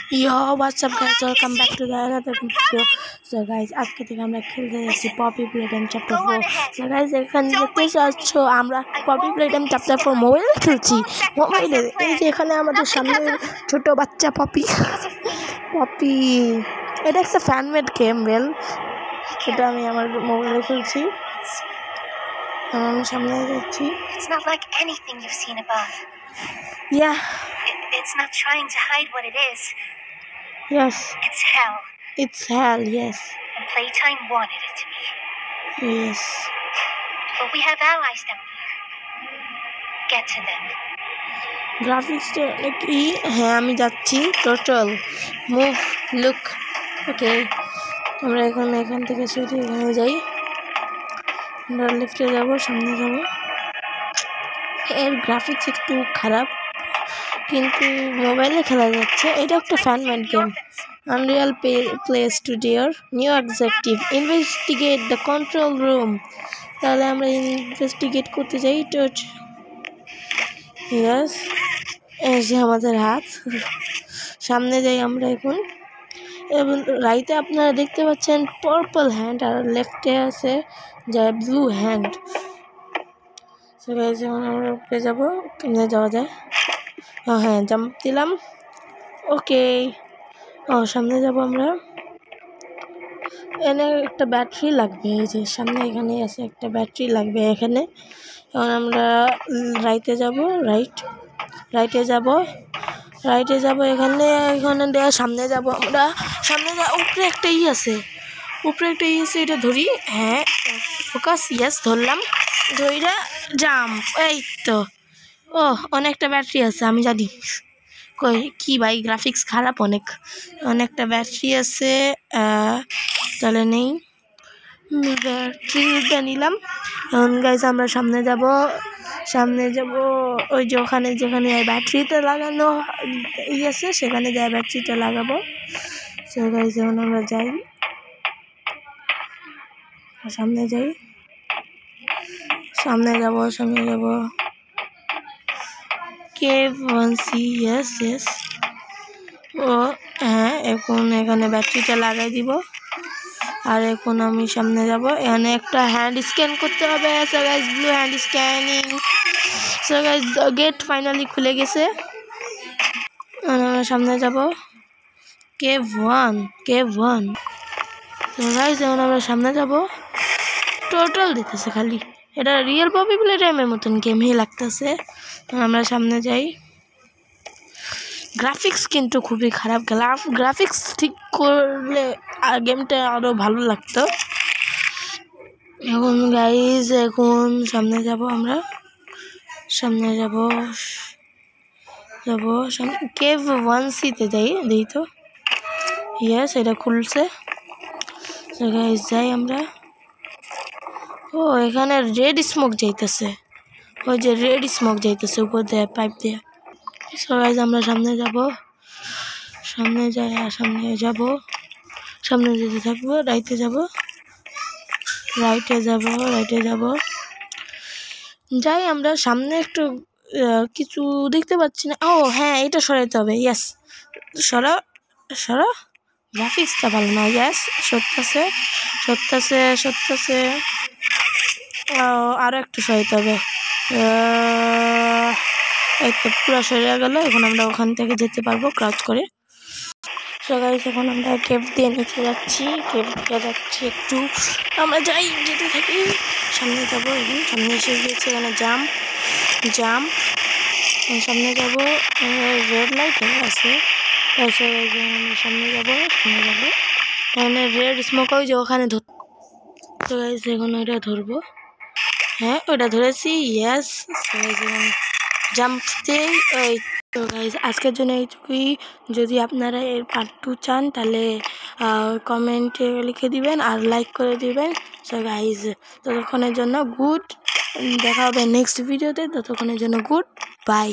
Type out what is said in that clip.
Yo, what's up guys? Welcome back to the another video. So guys, আজকে থেকে আমরা খেলতে যাচ্ছি পপি প্লেটাইম চ্যাপ্টার 4। So guys, এখানে দেখতে পাচ্ছ আমরা পপি প্লেটাইম চ্যাপ্টার 4 মোবাইলে খেলছি। মোবাইলে এই যে এখানে আমাদের সামনে ছোট বাচ্চা পপি এটা একটা ফ্যানমেড গেম বেল। এটা আমি আমার মোবাইলে খেলছি। আমি সামনে যাচ্ছি। It's not like anything you've seen above. Yeah. It's not trying to hide what it is. Yes. It's hell. It's hell, yes. And Playtime wanted it to be. Yes. But we have allies down here. Get to them. গ্রাফিক্সটা কি? হ্যাঁ, আমি যাচ্ছি। Total move look. ওকে, আমরা এখান থেকে শুধু এখানে যাই। আমরা লেফটে যাব, সামনে যাব। এর গ্রাফিক্স একটু খারাপ, কিন্তু মোবাইলে খেলা যাচ্ছে। এটা একটা ফ্যানমেড গেম। আনরিয়াল প্লে স্টুডিওর new objective investigate the control room. তাহলে আমরা ইনভেস্টিগেট করতে যাই। ইয়েস, এই যে আমাদের হাত। সামনে যাই আমরা এখন। এবং রাইটে আপনারা দেখতে পাচ্ছেন পার্পল হ্যান্ড, আর লেফটে আছে যে ব্লু হ্যান্ড। যেমন আমরা উপরে যাবো, কেমনে যাওয়া যায়? হ্যাঁ, জাম্প দিলাম। ওকে, সামনে যাব আমরা। এখানে একটা ব্যাটারি লাগবে। এই যে সামনে এখানে আছে একটা ব্যাটারি লাগবে এখানে। এখন আমরা রাইটে যাব, রাইটে যাব এখানে সামনে যাব আমরা। উপরে একটা আছে, এটা ধরি। হ্যাঁ, ফোকাস, ইয়েস, ধরলাম। ধইরা জাম্প। এই তো। অনেকটা ব্যাটারি আছে, আমি জানি। কি ভাই, গ্রাফিক্স খারাপ অনেকটা ব্যাটারি আছে। তাহলে নেই ব্যাটারিটা নিলাম। এখন গাইজ আমরা সামনে যাব। ওই যে ওখানে যেখানে ব্যাটারিটা লাগানো আছে সেখানে যাই ব্যাটারিটা লাগাবো। সো গাইজ এখন আমরা যাই, সামনে যাব। Cave 1C, yes. হ্যাঁ, এখন এখানে ব্যাটারিটা লাগাই দিব। আর এখন আমি সামনে যাব। এখানে একটা হ্যান্ড স্ক্যান করতে হবে। So guys, blue hand scanning. So guys, gate finally খুলে গেছে। আমরা সামনে যাব। কেভ 1। সো গাইস, এখন আমরা সামনে যাব। টোটাল দিতেছে খালি। এটা রিয়েল পপি প্লেটাইমের মতন গেমই লাগতেছে। আমরা সামনে যাই। গ্রাফিক্স কিন্তু খুবই খারাপ। গ্রাফিক্স ঠিক করলে গেমটা আরও ভালো লাগতো। এখন গাইজ, সামনে যাব আমরা। কেভ 1Cতে যাই তো। ইয়েস, এটা খুলছে। গাইজ যাই আমরা। এখানে রেড স্মোক যাইতেছে। ওই যে রেড স্মোক যাইতেছে উপর দিয়ে, পাইপ দিয়ে। সো গাইজ আমরা সামনে যেতে থাকবো। রাইটে যাব। যাই আমরা সামনে। একটু কিছু দেখতে পাচ্ছি না। হ্যাঁ, এটা সরাইতে হবে। ইয়েস, সরা। গ্রাফিক্সটা ভালো না। ইয়েস, সরতেছে। আরও একটু সরাইতে হবে। এই তো, পুরো সরে গেল। এখন আমরা ওখান থেকে যেতে পারবো ক্রাউচ করে। সো গাইস, এখন আমরা কেভ দিয়ে নিচে যাচ্ছি। একটু আমরা যেতে থাকি। সামনে যাবো। এখন সামনে এসে গিয়েছে। এখানে জাম্প। সামনে যাব। রেড লাইট আছে। সামনে যাব। এখানে রেড স্মোক, ওই যে ওখানে তো গাইস, এখন ওইটা ধরবো। হ্যাঁ, ওইটা ধরেছি। ইয়েস, জাম্প দেই। তো গাইজ, আজকের জন্য এইটুকুই। যদি আপনারা এর পার্ট 2 চান তাহলে কমেন্টে লিখে দিবেন আর লাইক করে দিবেন। সো গাইজ, ততক্ষণের জন্য দেখা হবে নেক্সট ভিডিওতে। ততক্ষণের জন্য গুড বাই।